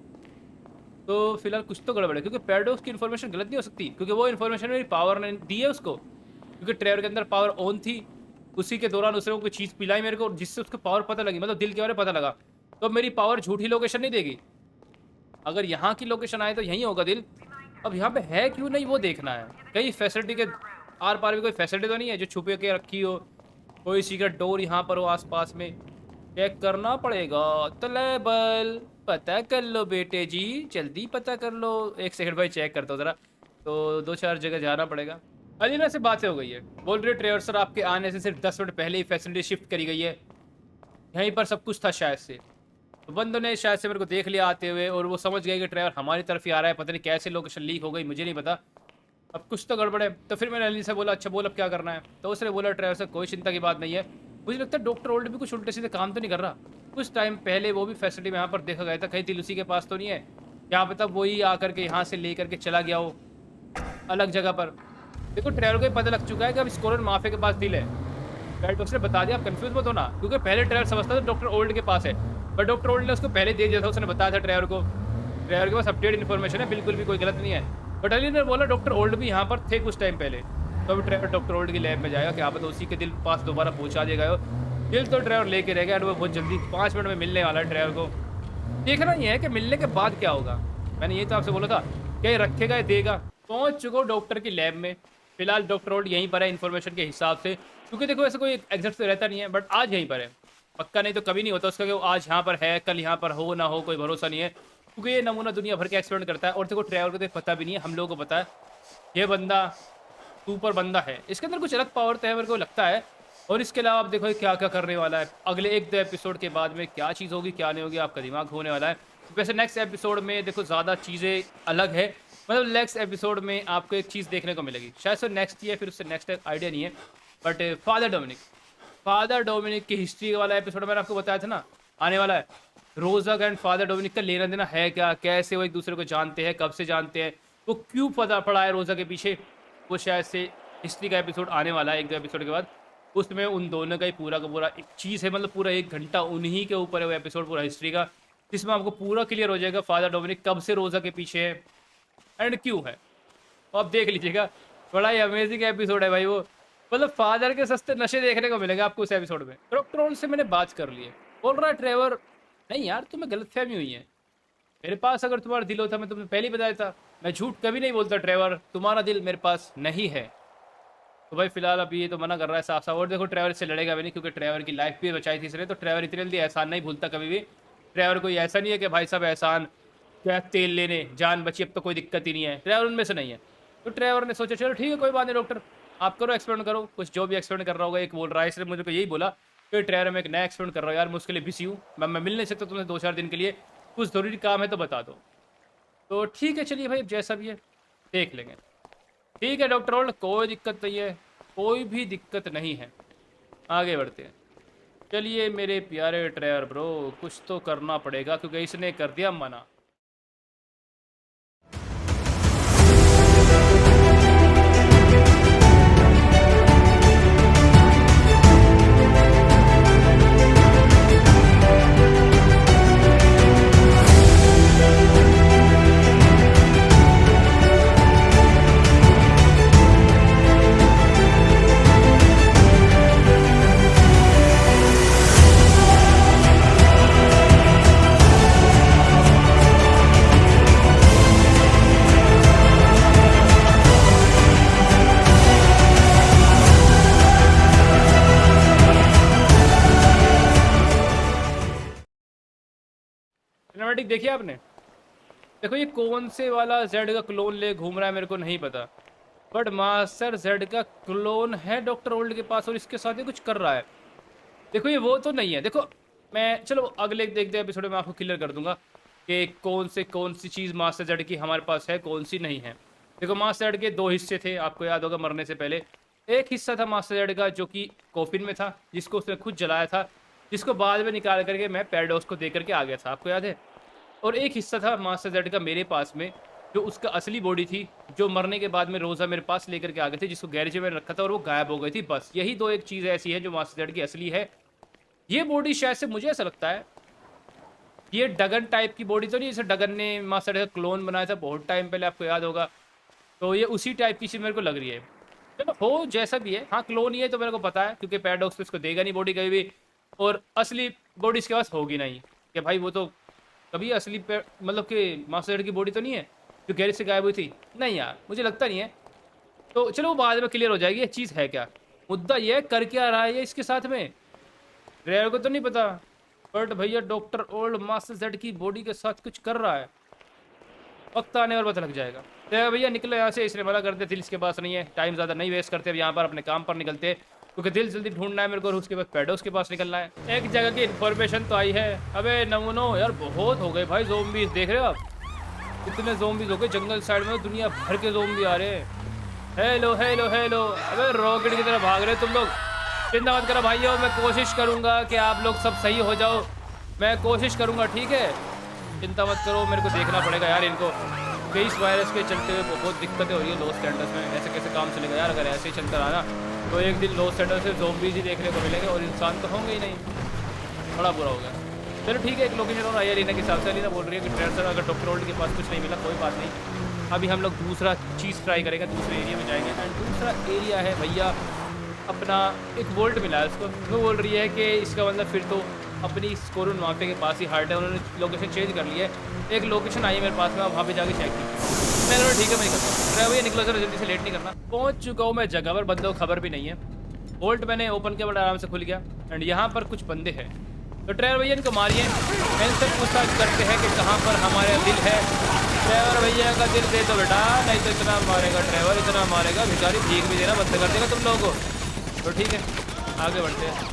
तो फिलहाल कुछ तो गड़बड़ है, क्योंकि पैराडॉक्स की इन्फॉर्मेशन गलत नहीं हो सकती, क्योंकि वो इन्फॉर्मेशन मेरी पावर ने दी है उसको, क्योंकि ट्रेवर के अंदर पावर ऑन थी, उसी के दौरान उसने कोई चीज़ पिलाई मेरे को जिससे उसको पावर पता लगी, मतलब दिल के बारे में पता लगा। तो मेरी पावर झूठी लोकेशन नहीं देगी, अगर यहाँ की लोकेशन आए तो यहीं होगा दिल। अब यहाँ पे है क्यों नहीं वो देखना है, कहीं फैसिलिटी के आर पार भी कोई फैसिलिटी तो नहीं है जो छुपे के रखी हो, कोई सीक्रेट डोर यहाँ पर हो आसपास में, चेक करना पड़ेगा। तो लेबल पता कर लो बेटे जी, जल्दी पता कर लो। एक सेकंड भाई चेक करता हूँ ज़रा, तो 2-4 जगह जाना पड़ेगा। अलीना से बातें हो गई है, बोल रहे ट्रेवर सर आपके आने से सिर्फ 10 मिनट पहले ही फैसिलिटी शिफ्ट करी गई है, यहीं पर सब कुछ था शायद से। तो बंदों ने शायद से मेरे को देख लिया आते हुए और वो समझ गए कि ट्रेवर हमारी तरफ ही आ रहा है, पता नहीं कैसे लोकेशन लीक हो गई, मुझे नहीं पता, अब कुछ तो गड़बड़ है। तो फिर मैंने अली से बोला अच्छा बोल अब क्या करना है, तो उसने बोला ट्रेवर से कोई चिंता की बात नहीं है। मुझे लगता है डॉक्टर ओल्ड भी कुछ उल्टे सीधे काम तो नहीं कर रहा, कुछ टाइम पहले वो भी फैसिलिटी में यहाँ पर देखा गया था, कहीं दिल उसी के पास तो नहीं है, यहाँ पे तब वही आकर के यहाँ से ले करके चला गया हो अलग जगह पर। देखो ट्रेवर को पता लग चुका है कि अब स्कोरन माफिया के पास दिल है, राइट, उसने बता दिया, आप कंफ्यूज मत होना, क्योंकि पहले ट्रेवर समझता था डॉक्टर ओल्ड के पास है, पर डॉक्टर ओल्ड ने उसको पहले दे दिया था, उसने बताया था ट्रेवर को, ट्रेवर के पास अपडेट इन्फॉर्मेशन है, बिल्कुल भी कोई गलत नहीं है। बट अली ने बोला डॉक्टर ओल्ड भी यहाँ पर थे कुछ टाइम पहले, तो अभी ट्रेवर डॉक्टर ओल्ड की लैब में जाएगा, क्या पता उसी के दिल पास दोबारा पहुँचा दिया गया हो। दिल तो ड्राइवर लेके रह गया और वो बहुत जल्दी 5 मिनट में मिलने वाला है ड्राइवर को। देखना ये है कि मिलने के बाद क्या होगा, मैंने ये तो आपसे बोला था क्या ये रखेगा या देगा। पहुंच चुका डॉक्टर की लैब में, फिलहाल डॉक्टर ओल्ड यहीं पर है इन्फॉर्मेशन के हिसाब से, क्योंकि देखो ऐसा कोई एग्जैक्ट तो रहता नहीं है, बट आज यहीं पर है, पक्का नहीं तो कभी नहीं होता उसका कि वो आज यहाँ पर है कल यहाँ पर हो ना हो, कोई भरोसा नहीं है, क्योंकि ये नमूना दुनिया भर के एक्सपेरिमेंट करता है। और देखो ड्राइवर को तो पता भी नहीं है, हम लोगों को पता है ये बंदा सुपर बंदा है, इसके अंदर कुछ अलग पावर तो है मेरे को लगता है। और इसके अलावा आप देखो क्या क्या करने वाला है, अगले 1-2 एपिसोड के बाद में क्या चीज़ होगी क्या नहीं होगी, आपका दिमाग होने वाला है। वैसे नेक्स्ट एपिसोड में देखो ज़्यादा चीज़ें अलग है, मतलब नेक्स्ट एपिसोड में आपको एक चीज़ देखने को मिलेगी, शायद से नेक्स्ट ही है, फिर उससे नेक्स्ट आइडिया नहीं है, बट फादर डोमिनिक की हिस्ट्री वाला एपिसोड मैंने आपको बताया था ना, आने वाला है। रोजा एंड फादर डोमिनिक का लेना देना है क्या, कैसे वो एक दूसरे को जानते हैं, कब से जानते हैं, वो क्यों पता पड़ा है रोजा के पीछे, वो शायद से हिस्ट्री का एपिसोड आने वाला है 1-2 एपिसोड के बाद। उसमें उन दोनों का ही पूरा का पूरा एक चीज़ है, मतलब पूरा 1 घंटा उन्हीं के ऊपर है वो एपिसोड पूरा हिस्ट्री का, जिसमें आपको पूरा क्लियर हो जाएगा फादर डोमिनिक कब से रोजा के पीछे है एंड क्यों है। तो आप देख लीजिएगा, बड़ा ही अमेजिंग एपिसोड है भाई वो। मतलब फादर के सस्ते नशे देखने को मिलेगा आपको उस एपिसोड में। डॉक्टर ओल्ड से मैंने बात कर ली है, बोल रहा है ट्रेवर नहीं यार तुम्हें गलतफहमी हुई है, मेरे पास अगर तुम्हारा दिल होता मैं तुम्हें पहले ही बताया था, मैं झूठ कभी नहीं बोलता ट्रेवर, तुम्हारा दिल मेरे पास नहीं है। तो भाई फिलहाल अब ये तो मना कर रहा है साफ साफ। और देखो ट्रेवर इससे लड़ेगा भी नहीं, क्योंकि ट्रेवर की लाइफ भी बचाई थी इसने, तो ट्रेवर इतनी जल्दी एहसान नहीं भूलता कभी भी। ट्रेवर कोई ऐसा नहीं है कि भाई साहब एहसान क्या तेल लेने जान बची अब तो कोई दिक्कत ही नहीं है, ट्रेवर उनमें से नहीं है। तो ट्रेवर ने सोचा चलो ठीक है कोई बात नहीं डॉक्टर, आप करो एक्सपेरिमेंट करो, कुछ जो भी एक्सपेरिमेंट कर रहा होगा। एक बोल रहा है, इसने मुझे को यही बोला कि ट्रेवर मैं एक नया एक्सपेरिमेंट कर रहा हूँ यार, मैं उसके लिए बिजी हूँ, मैं मिल नहीं सकता तुमसे 2-4 दिन के लिए, कुछ ज़रूरी काम है तो बता दो। तो ठीक है चलिए भाई जैसा भी है देख लेंगे। ठीक है डॉक्टर ओल्ड कोई दिक्कत नहीं है, कोई भी दिक्कत नहीं है, आगे बढ़ते हैं। चलिए मेरे प्यारे ट्रेवर ब्रो, कुछ तो करना पड़ेगा क्योंकि इसने कर दिया मना। सिनेमैटिक देखिए आपने, देखो ये कौन से वाला जेड का क्लोन ले घूम रहा है मेरे को नहीं पता, बट मास्टर जेड का क्लोन है डॉक्टर ओल्ड के पास और इसके साथ ही कुछ कर रहा है। देखो ये वो तो नहीं है, देखो मैं चलो अगले देखते एपिसोड में आपको क्लियर कर दूंगा कि कौन सी चीज़ मास्टर जेड की हमारे पास है कौन सी नहीं है। देखो मास्टर जेड के 2 हिस्से थे, आपको याद होगा मरने से पहले। एक हिस्सा था मास्टर जेड का जो कि कॉफिन में था, जिसको उसने खुद जलाया था, जिसको बाद में निकाल करके मैं पैराडॉक्स को दे करके आ गया था, आपको याद है। और एक हिस्सा था मास्टर जेड का मेरे पास में, जो उसका असली बॉडी थी, जो मरने के बाद में रोज़ा मेरे पास लेकर के आ गए थे, जिसको गैरेज में रखा था और वो गायब हो गई थी। बस यही 2 एक चीज़ ऐसी है जो मास्टर जेड की असली है। ये बॉडी शायद से मुझे ऐसा लगता है ये डगन टाइप की बॉडी तो नहीं, जैसे डगन ने मास्टर जेड का क्लोन बनाया था बहुत टाइम पहले, आपको याद होगा। तो ये उसी टाइप की चीज़ मेरे को लग रही है। चलो हो जैसा भी है, हाँ क्लोन ही है तो मेरे को पता है, क्योंकि पैराडॉक्स तो इसको देगा नहीं बॉडी कभी भी, और असली बॉडी इसके पास होगी नहीं कि भाई वो तो कभी असली मतलब कि मास्टर जेड की बॉडी तो नहीं है जो गैरेज से गायब हुई थी। नहीं यार मुझे लगता नहीं है, तो चलो वो बाद में क्लियर हो जाएगी ये चीज़ है क्या। मुद्दा ये है कर क्या रहा है ये इसके साथ में, ड्राइवर को तो नहीं पता, बट भैया डॉक्टर ओल्ड मास्टर जेड की बॉडी के साथ कुछ कर रहा है, वक्त आने और पता लग जाएगा। तो भैया निकलो यहाँ से, इसने मना करते दिल इसके पास नहीं है, टाइम ज़्यादा नहीं वेस्ट करते, अब यहाँ पर अपने काम पर निकलते, क्योंकि दिल जल्दी ढूंढना है मेरे को और उसके बाद पैडोस के पास निकलना है। एक जगह की इन्फॉर्मेशन तो आई है। अबे नमूनो यार बहुत हो गए भाई ज़ोंबीज़, देख रहे हो आप कितने ज़ोंबीज़ हो गए जंगल साइड में, दुनिया भर के ज़ोंबी आ रहे हैं। हेलो हेलो हेलो, अबे रॉकेट की तरह भाग रहे तुम लोग। चिंता मत करो भाइयों, मैं कोशिश करूँगा कि आप लोग सब सही हो जाओ, मैं कोशिश करूँगा ठीक है, चिंता मत करो। मेरे को देखना पड़ेगा यार इनको, कि इस वायरस के चलते हुए बहुत दिक्कतें हो रही है लॉस एंजल्स में, ऐसे कैसे काम चलेगा यार। अगर ऐसे ही चलता रहा ना तो एक दिन लॉस एंजल्स से ज़ोंबीज़ ही देखने को मिलेंगे और इंसान तो होंगे ही नहीं, बड़ा बुरा हो गया। चलो ठीक है, एक लोकेशन और आई है लीना के हिसाब से। लीना बोल रही है कि ट्रेन सर अगर डॉक्टर ओल्ड के पास कुछ नहीं मिला कोई बात नहीं, अभी हम लोग दूसरा चीज़ ट्राई करेंगे, दूसरे एरिया में जाएंगे। एंड दूसरा एरिया है भैया अपना एक वोल्ट मिला है उसको, वो बोल रही है कि इसका मतलब फिर तो अपनी स्कोरून माफिया के पास ही हार्ट है, उन्होंने लोकेशन चेंज कर लिया है। एक लोकेशन आई है मेरे पास में, आप वहाँ पे जाके चेक की। मैं ठीक है मैं निकलता हूँ, ड्राइवर भैया निकलो जरा जल्दी से, लेट नहीं करना। पहुँच चुका हूँ मैं जगह पर, बंदों को खबर भी नहीं है। वोल्ट मैंने ओपन किया बड़ा आराम से खुल गया, एंड यहाँ पर कुछ बंदे हैं, तो ड्राइवर भैया इनको मारिए। मैं इनसे पूछताछ करते हैं कि कहाँ पर हमारा दिल है। ड्राइवर भैया का दिल दे दो बेटा, नहीं तो इतना मारेगा ड्राइवर, इतना मारेगा भिखारी, भीख भी देना बंद कर देगा तुम लोगों को। तो ठीक है आगे बढ़ते हैं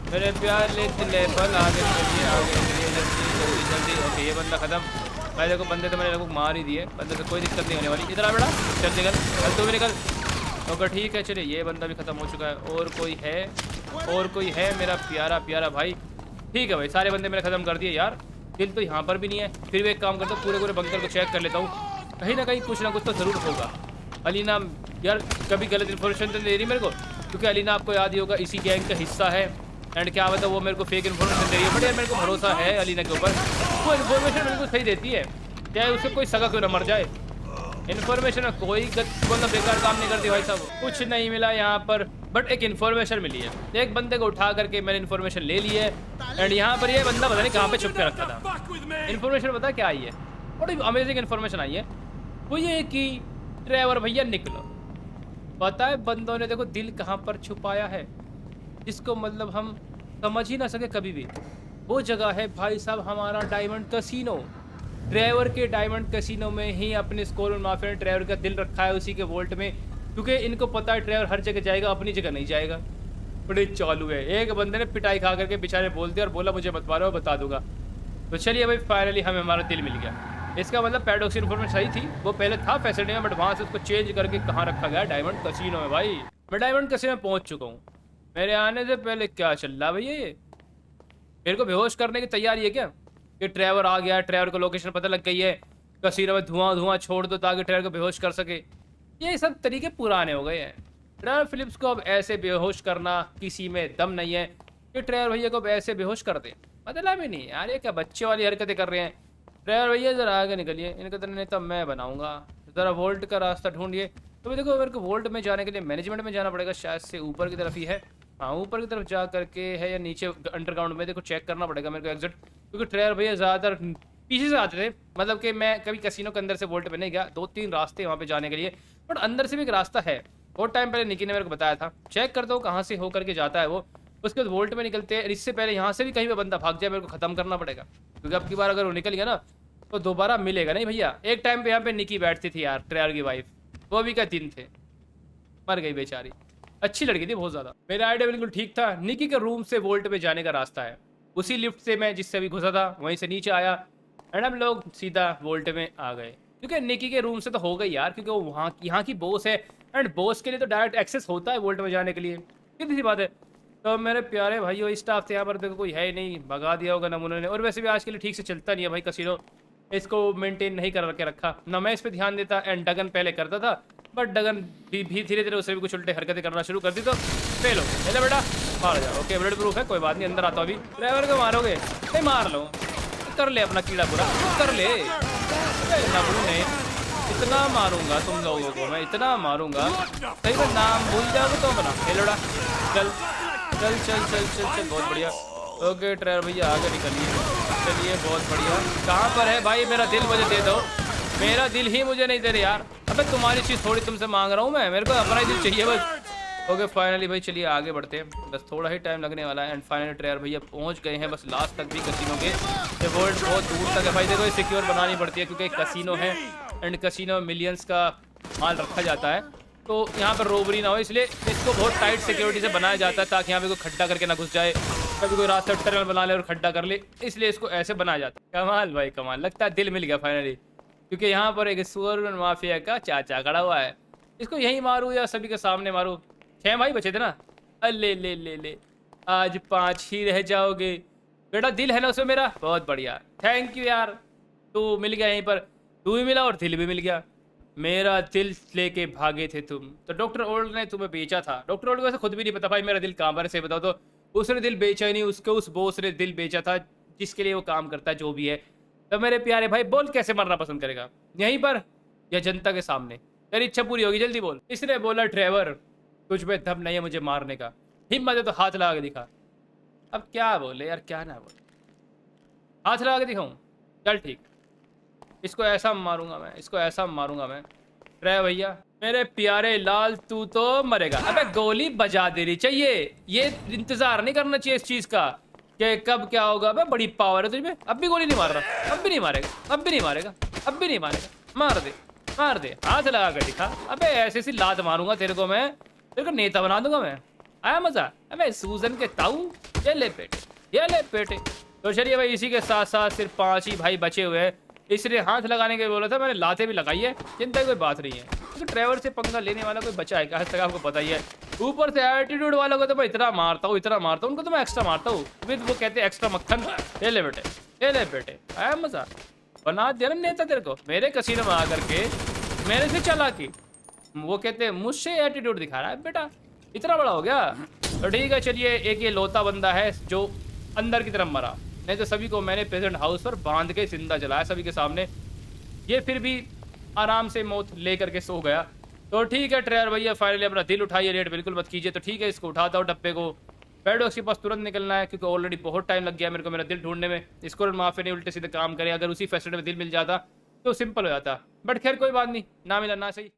मेरे प्यार ले पर, आगे चलिए आगे चलिए जल्दी जल्दी जल्दी। ओके ये बंदा ख़त्म। मैं देखो बंदे तो मैंने लोगों को मार ही दिए, बंदे से कोई दिक्कत नहीं होने वाली। इधर आ बेटा, चल निकल, चल तू भी निकल। ओके ठीक है चलिए ये बंदा भी ख़त्म हो चुका है। और कोई है, और कोई है मेरा प्यारा प्यारा भाई, ठीक है भाई, सारे बंदे मैंने खत्म कर दिए यार। दिल तो यहाँ पर भी नहीं है। फिर भी एक काम करता हूँ, पूरे पूरे बंकर को चेक कर लेता हूँ, कहीं ना कहीं कुछ ना कुछ तो ज़रूर होगा। अलीना यार कभी गलत इन्फॉर्मेशन तो दे रही मेरे को, क्योंकि अलीना आपको याद ही होगा इसी गैंग का हिस्सा है। एंड क्या बता वो मेरे को फेक इन्फॉर्मेशन दे रही है, बट यार मेरे को भरोसा है अलीना के ऊपर, वो इन्फॉर्मेशन मेरे को सही देती है, चाहे उससे कोई सगा क्यों ना मर जाए। इन्फॉर्मेशन में कोई मतलब बेकार काम नहीं करती भाई साहब। कुछ नहीं मिला यहाँ पर, बट एक इन्फॉर्मेशन मिली है। एक बंदे को उठा करके मैंने इन्फॉर्मेशन ले ली है। एंड यहाँ पर ये बंदा पता नहीं कहाँ पे छुप के रखा था। इन्फॉर्मेशन पता क्या आई है, बड़ी अमेजिंग इन्फॉर्मेशन आई है। वो ये कि ड्राइवर भैया निकलो, पता है बंदों ने देखो दिल कहाँ पर छुपाया है, जिसको मतलब हम समझ ही ना सके कभी भी। वो जगह है भाई साहब हमारा डायमंड कैसीनो। ड्राइवर के डायमंड कैसीनो में ही अपने स्कोर माफिया ने ड्राइवर का दिल रखा है, उसी के वोल्ट में, क्योंकि इनको पता है ड्राइवर हर जगह जाएगा, अपनी जगह नहीं जाएगा। बड़े चालू है। एक बंदे ने पिटाई खा करके बेचारे बोल दिया और बोला मुझे मत मारो, बता दूंगा। तो चलिए भाई फाइनली हमें हमारा दिल मिल गया। इसका मतलब पैडॉक्स इन्फॉर्मेशन सही थी, वो पहले था फैसिलिटी में, बट वहाँ से उसको चेंज करके कहाँ रखा गया, डायमंड कैसीनो में। भाई मैं डायमंड कैसीनो में पहुँच चुका हूँ। मेरे आने से पहले क्या चल रहा भैया, ये मेरे को बेहोश करने की तैयारी है क्या? कि ड्राइवर आ गया, ड्राइवर को लोकेशन पता लग गई है, कैसीनो में धुआं धुआं छोड़ दो ताकि ड्राइवर को बेहोश कर सके। ये सब तरीके पुराने हो गए हैं। ड्राइवर फिलिप्स को अब ऐसे बेहोश करना किसी में दम नहीं है कि ड्राइवर भैया को अब ऐसे बेहोश कर दे, मतलब ही नहीं यार। ये क्या बच्चे वाली हरकतें कर रहे हैं। ड्राइवर भैया ज़रा आगे निकलिए, इनका तो नहीं तो मैं बनाऊंगा। ज़रा वोल्ट का रास्ता ढूंढिए। तो देखो मेरे को वोल्ट में जाने के लिए मैनेजमेंट में जाना पड़ेगा, शायद से ऊपर की तरफ ही है। हाँ ऊपर की तरफ जा करके है या नीचे अंडरग्राउंड में, देखो चेक करना पड़ेगा मेरे को एग्जिट, क्योंकि ड्राइवर भैया ज़्यादातर पीछे से आते थे। मतलब कि मैं कभी कैसीनो के अंदर से वोल्ट पे नहीं गया, 2-3 रास्ते वहाँ पे जाने के लिए, बट अंदर से भी एक रास्ता है। बहुत टाइम पहले निकी ने मेरे को बताया था। चेक करता हूँ कहाँ से हो करके जाता है वो, उसके बाद वोल्ट में निकलते हैं। इससे पहले यहाँ से भी कहीं पे बंदा भाग जाए मेरे को ख़त्म करना पड़ेगा, क्योंकि अब की बार अगर वो निकल गया ना तो दोबारा मिलेगा नहीं भैया। एक टाइम पे यहाँ पे निकी बैठती थी यार, ड्राइवर की वाइफ, वो भी क्या दिन थे, मर गई बेचारी, अच्छी लड़की थी बहुत ज़्यादा। मेरा आइडिया बिल्कुल ठीक था। निकी के रूम से वोल्ट पे जाने का रास्ता है, उसी लिफ्ट से मैं जिससे अभी घुसा था वहीं से नीचे आया, एंड हम लोग सीधा वोल्ट में आ गए। क्योंकि निकी के रूम से तो हो गई यार, क्योंकि वो वहाँ यहाँ की बॉस है, एंड बॉस के लिए तो डायरेक्ट एक्सेस होता है वोल्ट में जाने के लिए, सीधी सी बात है। तो मेरे प्यारे भाइयों स्टाफ थे यहाँ पर, देखो कोई है ही नहीं, भगा दिया होगा नमूने ने। और वैसे भी आज के लिए ठीक से चलता नहीं है भाई कैसीनो, इसको मेंटेन नहीं कर के रखा ना, मैं इस पर ध्यान देता। एंड डगन पहले करता था, बट डगन भी धीरे धीरे उससे भी कुछ उल्टे हरकतें करना शुरू कर दी, तो फेल हो गए। बेटा मार जाओ, ओके बुलेट प्रूफ है, कोई बात नहीं, अंदर आता हूँ अभी। ड्राइवर को मारोगे नहीं, मार लो, कर ले अपना कीड़ा पूरा कर ले। नहीं इतना मारूंगा तुम लोगों को मैं, इतना मारूंगा सही में नाम भूल जाओगे तो बना। हेलोड़ा चल चल चल चल चल चल, बहुत बढ़िया। ओके ड्राइवर भैया आगे निकलिए, चलिए बहुत बढ़िया। कहाँ पर है भाई मेरा दिल, मुझे दे दो, मेरा दिल ही मुझे नहीं दे रहे यार। अबे तुम्हारी चीज़ थोड़ी तुमसे मांग रहा हूँ मैं, मेरे को अपना ही दिल चाहिए बस। ओके फाइनली भाई चलिए आगे बढ़ते हैं, बस थोड़ा ही टाइम लगने वाला है। एंड फाइनली ड्राइवर भैया पहुँच गए हैं, बस लास्ट तक भी कैसीनो के। ये वोल्ट बहुत दूर तक है भाई, देखो ये सिक्योर बनानी पड़ती है क्योंकि कैसीनो है, एंड कैसीनो में मिलियंस का माल रखा जाता है, तो यहाँ पर रोबरी ना हो, इसलिए इसको बहुत टाइट सिक्योरिटी से बनाया जाता है ताकि यहाँ पे कोई खड्डा करके ना घुस जाए, कभी कोई रास्ता टनल बना ले और खड्डा कर ले, इसलिए इसको ऐसे बनाया जाता है। कमाल भाई कमाल, लगता है दिल मिल गया फाइनली, क्योंकि यहाँ पर एक सुअर माफिया का चाचा खड़ा हुआ है। इसको यहीं मारूँ या सभी के सामने मारूँ? 6 भाई बचे थे ना, अले ले ले ले, आज 5 ही रह जाओगे बेटा। दिल है ना उसमें मेरा, बहुत बढ़िया, थैंक यू यार, तू मिल गया यहीं पर, तू भी मिला और दिल भी मिल गया। मेरा दिल लेके भागे थे तुम, तो डॉक्टर ओल्ड ने तुम्हें बेचा था। डॉक्टर ओल्ड को वैसे खुद भी नहीं पता भाई मेरा दिल कहाँ पर है, से बताओ तो। उसने दिल बेचा ही नहीं, उसको उस बॉस ने दिल बेचा था जिसके लिए वो काम करता है, जो भी है। तो मेरे प्यारे भाई बोल कैसे मरना पसंद करेगा, यहीं पर या जनता के सामने? तेरी इच्छा पूरी होगी, जल्दी बोल। इसने बोला ड्राइवर तुझ में दम नहीं है मुझे मारने का, हिम्मत है तो हाथ लगा के दिखा। अब क्या बोले यार, क्या ना बोले, हाथ लगा के दिखाऊं? चल ठीक, इसको ऐसा मारूंगा मैं, इसको ऐसा मारूंगा मैं। ड्राइवर भैया मेरे प्यारे लाल तू तो मरेगा। अबे गोली बजा देनी चाहिए, ये इंतजार नहीं करना चाहिए इस चीज का कि कब क्या होगा। अबे बड़ी पावर है तुझमें, अब भी गोली नहीं मार रहा, अब भी नहीं मारेगा, अब भी नहीं मारेगा, अब भी नहीं मारेगा, मार दे मार दे, हाथ लगा कर दिखा। अबे ऐसे सी लात मारूंगा तेरे को मैं, तेरे को नेता बना दूंगा मैं। आया मजा? अबे सूजन के ताऊ, ये ले पेटे, ये ले पेटे। तो चलिए भाई इसी के साथ साथ सिर्फ 5 ही भाई बचे हुए हैं, इसलिए हाथ लगाने के बोला था मैंने, लाते भी लगाई है, चिंता की कोई बात नहीं है, क्योंकि ड्राइवर से पंगा लेने वाला कोई बचा है आज तक आपको पता ही है। ऊपर से एटीट्यूड वालों को तो मैं इतना मारता हूँ उनको तो मैं एक्स्ट्रा मारता हूँ विद वो कहते हैं एक्स्ट्रा मक्खन। ये ले बेटे आया मजा, बना दिया ना नेता तेरे को मेरे कसीने में आकर के, मेरे से चला की। वो कहते हैं मुझसे एटीट्यूड दिखा रहा है बेटा, इतना बड़ा हो गया। तो ठीक है चलिए, एक ये लोता बंदा है जो अंदर की तरफ मरा, नहीं तो सभी को मैंने प्रेसिडेंट हाउस पर बांध के जिंदा जलाया सभी के सामने। ये फिर भी आराम से मौत लेकर के सो गया। तो ठीक है ट्रेवर भैया, फाइनली अपना दिल उठाइए, रेट बिल्कुल मत कीजिए। तो ठीक है, इसको उठाता हूँ डब्बे को, पैडॉक्स के पास तुरंत निकलना है क्योंकि ऑलरेडी बहुत टाइम लग गया मेरे को मेरा दिल ढूंढने में। इसको माफी नहीं उल्टे सीधे काम करे, अगर उसी फैसिलिटी में दिल मिल जाता तो सिंपल हो जाता, बट खैर कोई बात नहीं, ना मिला ना सही।